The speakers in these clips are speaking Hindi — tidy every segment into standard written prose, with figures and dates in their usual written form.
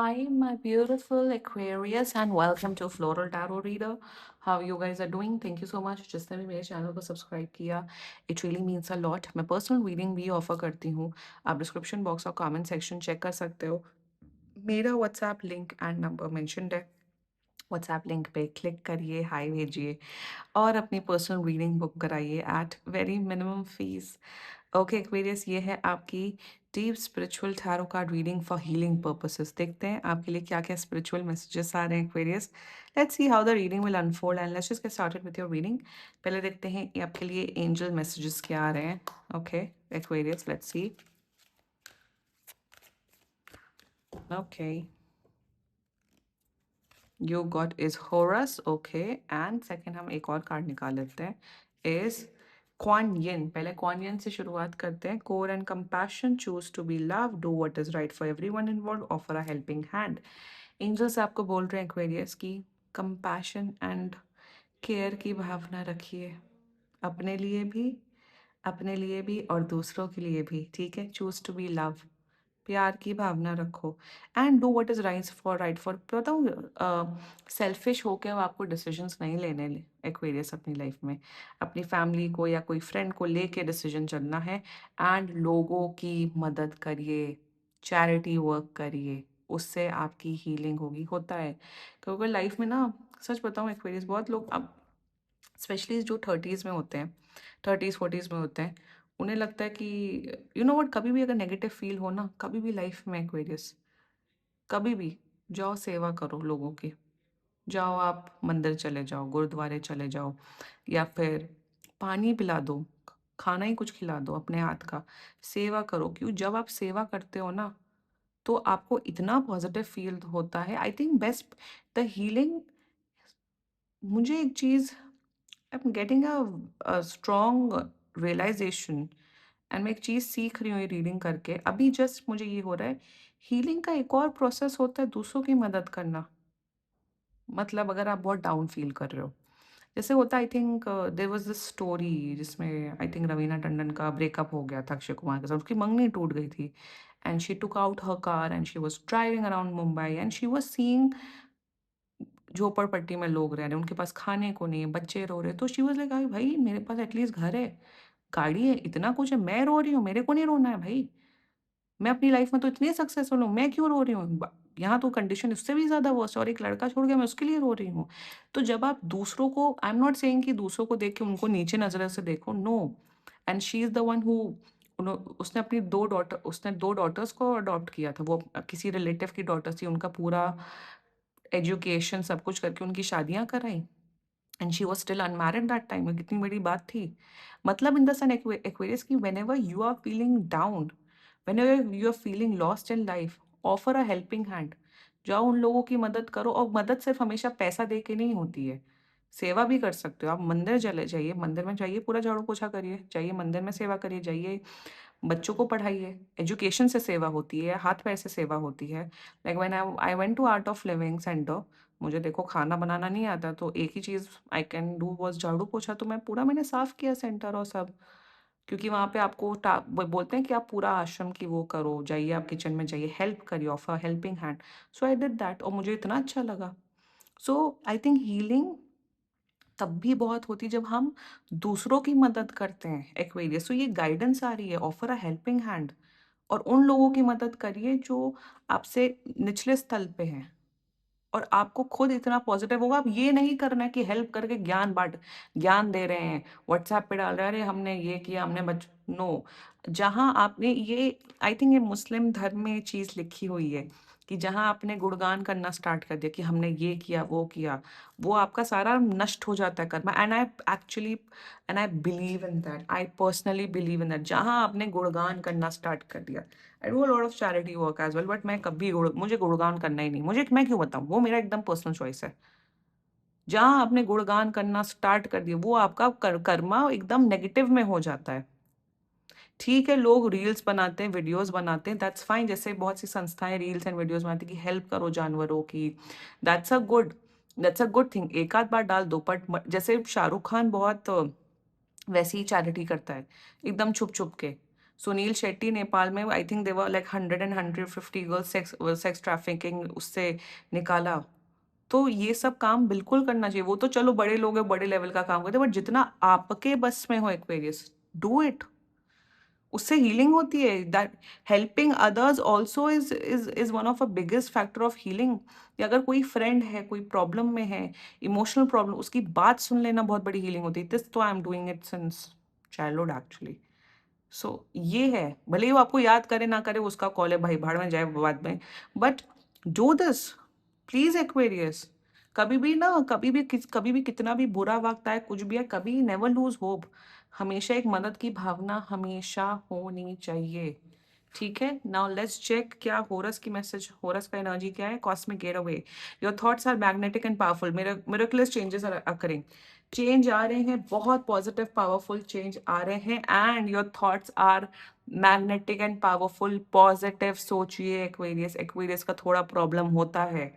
Hi, my beautiful Aquarius, and welcome to Floral Tarot Reader. How you guys are doing? Thank you so much. जिसने भी मेरे चैनल को सब्सक्राइब किया, it really means a lot. मैं पर्सनल रीडिंग भी ऑफर करती हूँ. आप डिस्क्रिप्शन बॉक्स और कमेंट सेक्शन चेक कर सकते हो. मेरा WhatsApp link and number mentioned है. व्हाट्सएप लिंक पे क्लिक करिए, हाय भेजिए और अपनी पर्सनल रीडिंग बुक कराइए at very minimum fees. Okay Aquarius, ये है आपकी deep spiritual tarot card reading for healing purposes. देखते हैं आपके लिए क्या क्या स्पिरिचुअल मैसेजेस आ रहे हैं Aquarius. Let's see how the reading will unfold and let's just get started with your reading. पहले देखते हैं ये आपके लिए एंजल मैसेजेस क्या आ रहे हैं. Okay Aquarius, let's see. Okay, you got is Horus. Okay, and second हम एक और कार्ड निकाल लेते हैं. Is Kuan Yin. पहले क्वान यिन से शुरुआत करते हैं. Core and compassion, choose to be love, do what is right for everyone involved, offer a helping hand. Angels आपको बोल रहे हैं एक्वेरियस की कंपैशन एंड केयर की भावना रखिए, अपने लिए भी और दूसरों के लिए भी. ठीक है, चूज टू बी लव, प्यार की भावना रखो and do what is right for. बताऊँ, सेल्फिश होकर आपको डिसीजंस नहीं लेने एक्वेरियस अपनी लाइफ में. अपनी फैमिली को या कोई फ्रेंड को लेके डिसीजन चलना है. एंड लोगों की मदद करिए, चैरिटी वर्क करिए, उससे आपकी हीलिंग होगी. होता है क्योंकि लाइफ में ना, सच बताऊँ एक्वेरियस, बहुत लोग अब स्पेशली जो थर्टीज़ में होते हैं, थर्टीज़ फोर्टीज़ में होते हैं, उन्हें लगता है कि यू नो व्हाट, कभी भी अगर नेगेटिव फील हो ना, कभी भी लाइफ में एक्वेरियस, कभी भी जाओ सेवा करो लोगों की. जाओ आप मंदिर चले जाओ, गुरुद्वारे चले जाओ, या फिर पानी पिला दो, खाना ही कुछ खिला दो अपने हाथ का. सेवा करो, क्यों जब आप सेवा करते हो ना, तो आपको इतना पॉजिटिव फील होता है. I think best the healing. मुझे एक चीज़, I am getting a strong realisation and मैं एक चीज़ सीख रही हूँ ये रीडिंग करके. अभी जस्ट मुझे ये हो रहा है, हीलिंग का एक और प्रोसेस होता है दूसरों की मदद करना. मतलब अगर आप बहुत डाउन फील कर रहे हो, जैसे होता है, I think there was this story जिसमें आई थिंक रवीना टंडन का ब्रेकअप हो गया था अक्षय कुमार के साथ. उसकी मंगनी टूट गई थी and she took out her car and she was driving around Mumbai and she was seeing झोपड़पट्टी में लोग रह रहे हैं, उनके पास खाने को नहीं है, बच्चे रो रहे हैं. तो शी वाज लाइक, भाई मेरे पास एटलीस्ट घर है, गाड़ी है, इतना कुछ है, मैं रो रही हूँ, मेरे को नहीं रोना है भाई. मैं अपनी लाइफ में तो इतनी सक्सेसफुल हूँ, मैं क्यों रो रही हूँ? यहाँ तो कंडीशन इससे भी ज़्यादा वर्स्ट है और एक लड़का छोड़ गया, मैं उसके लिए रो रही हूँ. तो जब आप दूसरों को, आई एम नॉट सेइंग कि दूसरों को देख के उनको नीचे नज़र से देखो, no. And she is the one who, उसने अपनी 2 डॉटर्स को अडॉप्ट किया था. वो किसी रिलेटिव की डॉटर थी, उनका पूरा एजुकेशन सब कुछ करके उनकी शादियाँ कराई. And she was still unmarried that time. ये कितनी बड़ी बात थी. मतलब इन द सन एक्वेरियस की whenever you are feeling down, whenever you are feeling lost in life, offer a helping hand. जाओ उन लोगों की मदद करो. और मदद सिर्फ हमेशा पैसा दे के नहीं होती है, सेवा भी कर सकते हो. आप मंदिर चले जाइए, मंदिर में जाइए, पूरा झाड़ू पोछा करिए, जाइए मंदिर में सेवा करिए, जाइए बच्चों को पढ़ाइए. एजुकेशन से सेवा होती है, हाथ पैर से सेवा होती है. Like when I went to art of living centre. मुझे देखो खाना बनाना नहीं आता, तो एक ही चीज़ आई कैन डू वाज़ झाड़ू पोछा. तो मैं पूरा मैंने साफ़ किया सेंटर और सब, क्योंकि वहाँ पे आपको बोलते हैं कि आप पूरा आश्रम की वो करो, जाइए आप किचन में जाइए, हेल्प करिए, offer helping hand. So I did that और मुझे इतना अच्छा लगा. सो आई थिंक हीलिंग तब भी बहुत होती है जब हम दूसरों की मदद करते हैं एक्वेरियस. तो ये गाइडेंस आ रही है, ऑफर अ हेल्पिंग हैंड. और उन लोगों की मदद करिए जो आपसे निचले स्थल पे हैं, और आपको खुद इतना पॉजिटिव होगा. आप ये नहीं करना है कि हेल्प करके ज्ञान दे रहे हैं, व्हाट्सएप पे डाल रहे हैं, अरे हमने ये किया, हमने बच नो. जहाँ आपने ये, आई थिंक ये मुस्लिम धर्म में ये चीज़ लिखी हुई है कि जहाँ आपने गुणगान करना स्टार्ट कर दिया कि हमने ये किया वो किया, वो आपका सारा नष्ट हो जाता है Karma. And I actually, and I believe in that, I personally believe in that. जहाँ आपने गुणगान करना स्टार्ट कर दिया, I do a lot of charity work as well, but मैं कभी मुझे गुणगान करना ही नहीं. मैं क्यों बताऊँ? वो मेरा एकदम पर्सनल चॉइस है. जहाँ आपने गुणगान करना स्टार्ट कर दिया, वो आपका कर्मा एकदम नेगेटिव में हो जाता है. ठीक है, लोग रील्स बनाते हैं, वीडियोज़ बनाते हैं, दैट्स फाइन. जैसे बहुत सी संस्थाएँ रील्स एंड वीडियोज़ बनाती हैं कि हेल्प करो जानवरों की. That's a good that's a good thing. एक आध बार डाल दो, बट जैसे शाहरुख खान बहुत वैसी ही चैरिटी करता है, एकदम छुप-छुप के. सुनील शेट्टी नेपाल में I think there like 100 and 150 girls sex trafficking उससे निकाला। तो ये सब काम बिल्कुल करना चाहिए। वो तो चलो बड़े लोग हैं, बड़े लेवल का काम करते हैं, बट जितना आपके बस में हो एक्वेरियस, डू इट। उससे हीलिंग होती है। That helping others also is one of a biggest factor of healing. कि अगर कोई फ्रेंड है, कोई प्रॉब्लम में है, इमोशनल प्रॉब्लम, उसकी बात सुन लेना बहुत बड़ी हीलिंग होती है। दिस तो I am doing it since childhood actually. So ये है, भले ही वो आपको याद करे ना करे, उसका कॉल है, भाई भाड़ में जाए बाद में, but do this please Aquarius. कभी भी ना, कभी भी कितना भी बुरा वक्त आए, कुछ भी है, कभी नेवर लूज होप। हमेशा एक मदद की भावना हमेशा होनी चाहिए। ठीक है, नाउ लेट्स चेक क्या होरस की मैसेज, होरस का एनर्जी क्या है। Cosmic gateway, your thoughts are magnetic and powerful, miraculous changes are occurring. Change आ रहे हैं, बहुत पॉजिटिव पावरफुल चेंज आ रहे हैं, and your thoughts are magnetic and powerful. Positive सोचिए एक्वेरियस। एक्वेरियस का थोड़ा प्रॉब्लम होता है,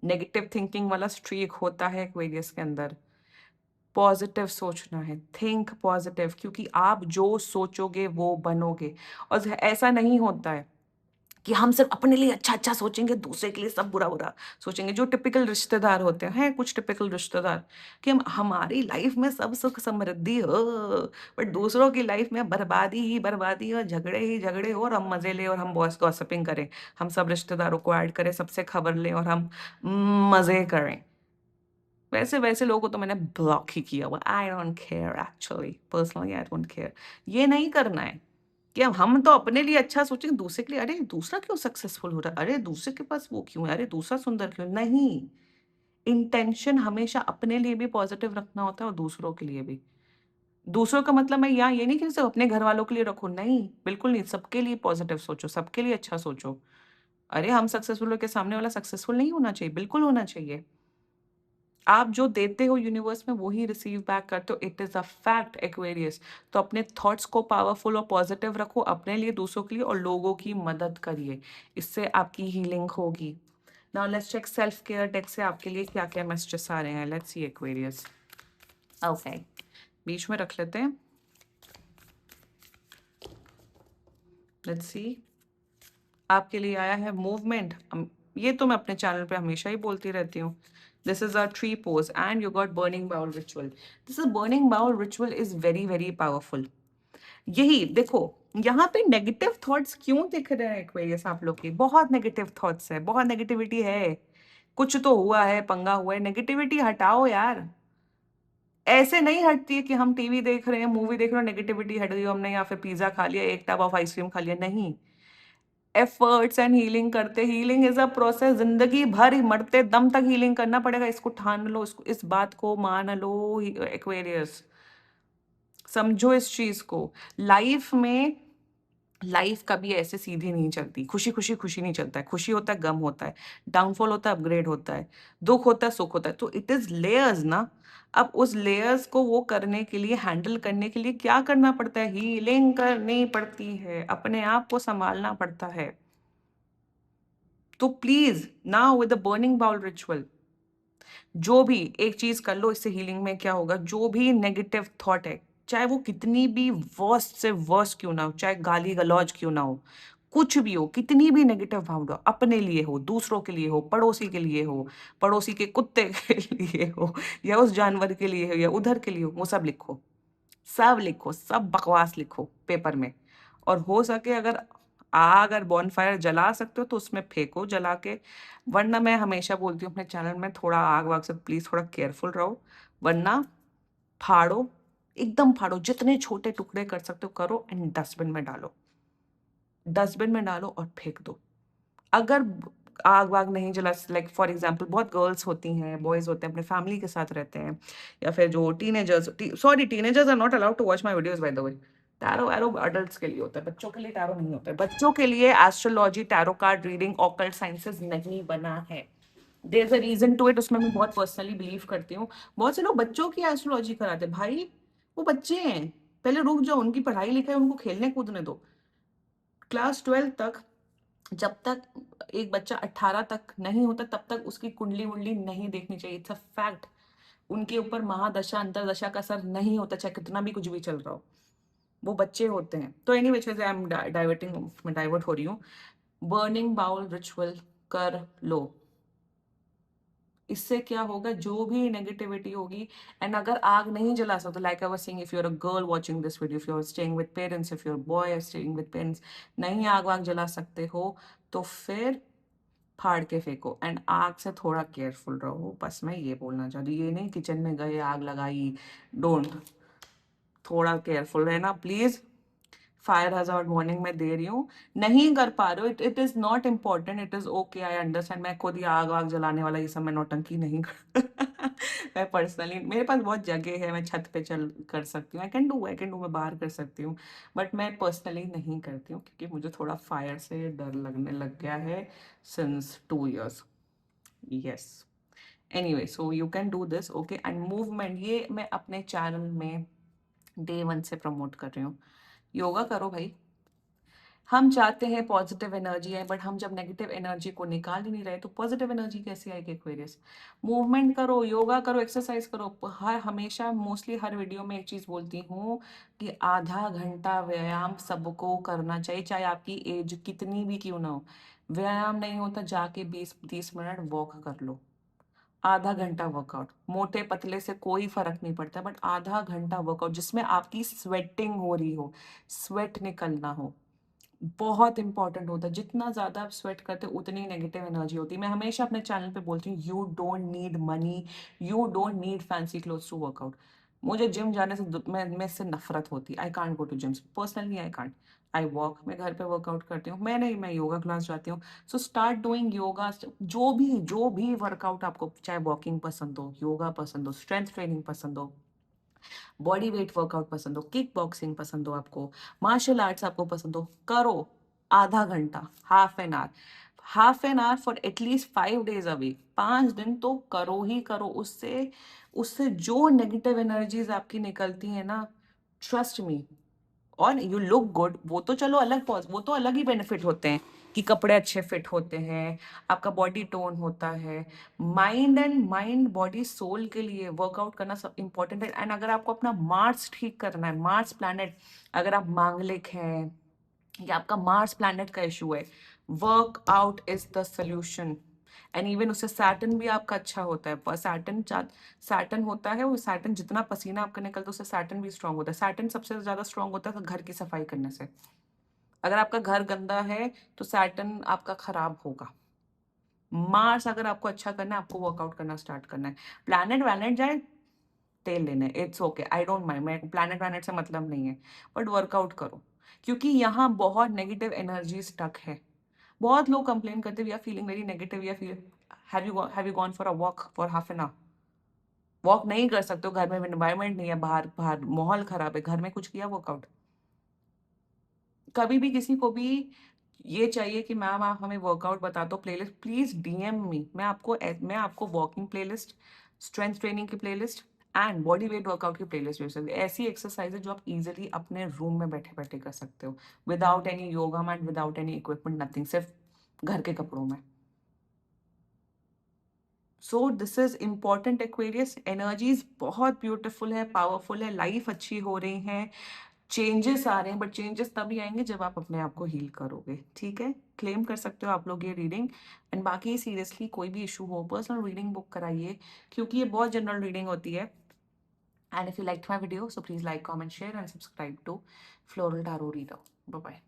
नेगेटिव थिंकिंग वाला स्ट्रीक होता है एक्वेरियस के अंदर। पॉजिटिव सोचना है, थिंक पॉजिटिव, क्योंकि आप जो सोचोगे वो बनोगे। और ऐसा नहीं होता है कि हम सिर्फ अपने लिए अच्छा अच्छा सोचेंगे, दूसरे के लिए सब बुरा बुरा सोचेंगे। जो टिपिकल रिश्तेदार होते हैं, कुछ टिपिकल रिश्तेदार, कि हम हमारी लाइफ में सब सुख समृद्धि हो, बट दूसरों की लाइफ में बर्बादी ही बर्बादी हो, झगड़े ही झगड़े हो, और हम मजे लें और हम बॉस गॉसिपिंग करें, हम सब रिश्तेदारों को ऐड करें, सबसे खबर लें और हम मजे करें। वैसे वैसे लोगों को तो मैंने ब्लॉक ही किया हुआ। I don't care actually, personally I don't care. ये नहीं करना है कि अब हम तो अपने लिए अच्छा सोचेंगे, दूसरे के लिए अरे दूसरा क्यों सक्सेसफुल हो रहा है, अरे दूसरे के पास वो क्यों है, अरे दूसरा सुंदर क्यों नहीं। इंटेंशन हमेशा अपने लिए भी पॉजिटिव रखना होता है और दूसरों के लिए भी। दूसरों का मतलब मैं यहाँ ये नहीं कि सिर्फ अपने घर वालों के लिए रखो, नहीं बिल्कुल नहीं। सबके लिए पॉजिटिव सोचो, सबके लिए अच्छा सोचो। अरे हम सक्सेसफुल हो के सामने वाला सक्सेसफुल नहीं होना चाहिए, बिल्कुल होना चाहिए। आप जो देते हो यूनिवर्स में वही रिसीव बैक करते हो, it is a fact Aquarius. तो अपने थॉट्स को पावरफुल और पॉजिटिव रखो, अपने लिए, दूसरों के लिए, और लोगों की मदद करिए। इससे आपकी हीलिंग होगी। Now let's check self care deck से आपके लिए क्या क्या मैसेजेस आ रहे हैं। Let's see Aquarius. ओके, बीच में रख लेते हैं। लेट्स सी, आपके लिए आया है मूवमेंट। ये तो मैं अपने चैनल पे हमेशा ही बोलती रहती हूँ। This is a tree pose and you got burning bowl ritual. This is burning bowl ritual is very very powerful. यही देखो, यहाँ पे नेगेटिव थॉट्स क्यों दिख रहे हैं एक्वेरियस आप लोग की? बहुत नेगेटिव थॉट्स है, बहुत नेगेटिविटी है। कुछ तो हुआ है, पंगा हुआ है, नेगेटिविटी हटाओ यार। ऐसे नहीं हटती है कि हम टीवी देख रहे हैं, मूवी देख रहे हैं, नेगेटिविटी हट गई हमने, या फिर पिज्जा खा लिया, एक टब ऑफ आइसक्रीम खा लिया, नहीं। एफर्ट्स एंड हीलिंग करते, हीलिंग इज अ प्रोसेस। जिंदगी भर ही मरते दम तक हीलिंग करना पड़ेगा, इसको ठान लो, इसको, इस बात को मान लो एक्वेरियस। समझो इस चीज को। लाइफ में, लाइफ कभी ऐसे सीधी नहीं चलती। खुशी खुशी खुशी नहीं चलता है, खुशी होता है, गम होता है, डाउनफॉल होता है, अपग्रेड होता है, दुख होता है, सुख होता है। तो इट इज लेयर्स ना। अब उस लेयर्स को वो करने के लिए, हैंडल करने के लिए क्या करना पड़ता है? हीलिंग करनी पड़ती है, अपने आप को संभालना पड़ता है। तो please now with the burning bowl ritual, जो भी एक चीज कर लो, इससे हीलिंग में क्या होगा? जो भी नेगेटिव थॉट है, चाहे वो कितनी भी वर्स्ट से वर्स्ट क्यों ना हो, चाहे गाली गलौज क्यों ना हो, कुछ भी हो, कितनी भी नेगेटिव भावना हो, अपने लिए हो, दूसरों के लिए हो, पड़ोसी के लिए हो, पड़ोसी के कुत्ते के लिए हो, या उस जानवर के लिए हो, या उधर के लिए हो, वो सब लिखो। सब लिखो, सब बकवास लिखो पेपर में। और हो सके अगर आग और बॉनफायर जला सकते हो तो उसमें फेंको जला के। वरना मैं हमेशा बोलती हूँ अपने चैनल में, थोड़ा आग वाग से प्लीज थोड़ा केयरफुल रहो। वरना फाड़ो, एकदम फाड़ो, जितने छोटे टुकड़े कर सकते हो करो, एंड डस्टबिन में डालो। डस्टबिन में डालो और फेंक दो। अगर आग वाग नहीं जला, लाइक फॉर एग्जाम्पल बहुत गर्ल्स होती हैं, बॉयज होते हैं, अपने फैमिली के साथ रहते हैं, या फिर जो teenagers, sorry teenagers are not allowed to watch my videos by the way. Tarot are adults के लिए होता है, बच्चों के लिए टैरो नहीं होता है। बच्चों के लिए astrology, tarot card reading, occult sciences नहीं बना है। There is a reason to it, उसमें मैं बहुत पर्सनली बिलीव करती हूँ। बहुत से लोग बच्चों की एस्ट्रोलॉजी कराते हैं, भाई वो बच्चे हैं, पहले रुक जाओ, उनकी पढ़ाई लिखाई, उनको खेलने कूदने दो। क्लास 12 तक, जब तक एक बच्चा 18 तक नहीं होता, तब तक उसकी कुंडली वुंडली नहीं देखनी चाहिए। It's a fact. उनके ऊपर महादशा अंतरदशा का असर नहीं होता, चाहे कितना भी कुछ भी चल रहा हो। वो बच्चे होते हैं। तो एनीवेज आई एम डाइवर्टिंग, मैं डाइवर्ट हो रही हूँ। बर्निंग बाउल रिचुअल कर लो। इससे क्या होगा, जो भी नेगेटिविटी होगी, एंड अगर आग नहीं जला सकते, like I was saying, if you are a girl watching this video, if you are staying with parents, if you are boy staying with parents, नहीं आग वाग जला सकते हो, तो फिर फाड़ के फेंको, एंड आग से थोड़ा केयरफुल रहो। बस मैं ये बोलना चाहती हूँ, ये नहीं किचन में गए आग लगाई, डोंट, थोड़ा केयरफुल रहना प्लीज। फायर हज़ार्ड वार्निंग मैं दे रही हूँ। नहीं कर पा रहे हो, it is not important, it is okay, I understand. मैं खुद ही आग वाग जलाने वाला ये सब मैं नौटंकी नहीं कर मैं पर्सनली, मेरे पास बहुत जगह है, मैं छत पे चल कर सकती हूँ, आई कैन डू, मैं बाहर कर सकती हूँ, बट मैं पर्सनली नहीं करती हूँ क्योंकि मुझे थोड़ा फायर से डर लगने लग गया है since 2 years। Yes, anyway, so you can do this, okay. And movement, ये मैं अपने चैनल में day 1 से प्रमोट कर रही हूँ। योगा करो भाई। हम चाहते हैं पॉजिटिव एनर्जी है, बट हम जब नेगेटिव एनर्जी को निकाल ही नहीं रहे तो पॉजिटिव एनर्जी कैसे आएगी एक्वेरियस। मूवमेंट करो, योगा करो, एक्सरसाइज करो। हर हमेशा मोस्टली हर वीडियो में एक चीज बोलती हूँ कि आधा घंटा व्यायाम सबको करना चाहिए, चाहे आपकी एज कितनी भी क्यों ना हो। व्यायाम नहीं होता, जाके 20-30 मिनट वॉक कर लो। आधा घंटा वर्कआउट, मोटे पतले से कोई फर्क नहीं पड़ता, बट आधा घंटा वर्कआउट जिसमें आपकी स्वेटिंग हो रही हो, स्वेट निकलना हो, बहुत इंपॉर्टेंट होता है। जितना ज्यादा आप स्वेट करते हो उतनी नेगेटिव एनर्जी होती है। मैं हमेशा अपने चैनल पे बोलती हूँ, you don't need money, you don't need fancy clothes to workout. मुझे जिम जाने से मैं इससे नफरत होती, I can't go to gyms personally, I can't. I walk, मैं घर पे वर्कआउट करती हूँ, मैं योगा क्लास जाती हूँ। So start doing yoga. जो भी वर्कआउट आपको, चाहे वॉकिंग पसंद हो, योगा पसंद हो, स्ट्रेंथ ट्रेनिंग पसंद हो, बॉडी वेट वर्कआउट पसंद हो, किक बॉक्सिंग पसंद हो आपको, मार्शल आर्ट्स आपको पसंद हो, करो। आधा घंटा, half an hour, half an hour for at least 5 days a week, 5 दिन तो करो ही करो। उससे उससे जो नेगेटिव एनर्जीज आपकी निकलती है ना, ट्रस्ट मी, और यू लुक गुड, वो तो चलो अलग वो तो अलग ही बेनिफिट होते हैं कि कपड़े अच्छे फिट होते हैं, आपका बॉडी टोन होता है। माइंड बॉडी सोल के लिए वर्कआउट करना सब इंपॉर्टेंट है। एंड अगर आपको अपना मार्स ठीक करना है, मार्स प्लैनेट, अगर आप मांगलिक हैं या आपका मार्स प्लैनेट का इशू है, workout is the solution. And even उससे सैटर्न भी आपका अच्छा होता है, पर सैटर्न होता है, वो सैटर्न जितना पसीना आपका निकलता है उससे सैटर्न भी स्ट्रांग होता है। सैटर्न सबसे ज्यादा स्ट्रांग होता है घर की सफाई करने से। अगर आपका घर गंदा है तो सैटर्न आपका खराब होगा। मार्स अगर आपको अच्छा करना है, आपको वर्कआउट करना स्टार्ट करना है। प्लैनेट वैनेट जाए, तेल लेना है, it's okay, I don't mind, मैं प्लैनेट वैनेट से मतलब नहीं है, बट वर्कआउट करो, क्योंकि यहाँ बहुत नेगेटिव एनर्जी स्टक है। बहुत लोग कंप्लेन करते, we are feeling very negative, या feel, have you gone for a walk for half an hour. Walk नहीं कर सकते हो, घर में एनवायरनमेंट नहीं है, बाहर बाहर माहौल खराब है, घर में कुछ किया वर्कआउट। कभी भी किसी को भी ये चाहिए कि मैम आप हमें वर्कआउट बता दो, प्लेलिस्ट प्लीज डीएम मी, मैं आपको वॉकिंग प्लेलिस्ट, स्ट्रेंथ ट्रेनिंग की playlist and body weight workout की प्लेलिस्ट भेज सकती हूँ। ऐसी एक्सरसाइज है जो आप इजीली अपने रूम में बैठे बैठे कर सकते हो, without any yoga mat, without any equipment, nothing, सिर्फ घर के कपड़ों में। So this is important Aquarius, energies बहुत ब्यूटीफुल है, पावरफुल है, लाइफ अच्छी हो रही है, चेंजेस आ रहे हैं, बट चेंजेस तभी आएंगे जब आप अपने आप को हील करोगे, ठीक है। क्लेम कर सकते हो आप लोग ये रीडिंग। एंड बाकी सीरियसली कोई भी इशू हो, पर्सनल रीडिंग बुक कराइए, क्योंकि ये बहुत जनरल रीडिंग होती है। And if you like my video, so please like, comment, share and subscribe to floral tarot reader. Bye bye.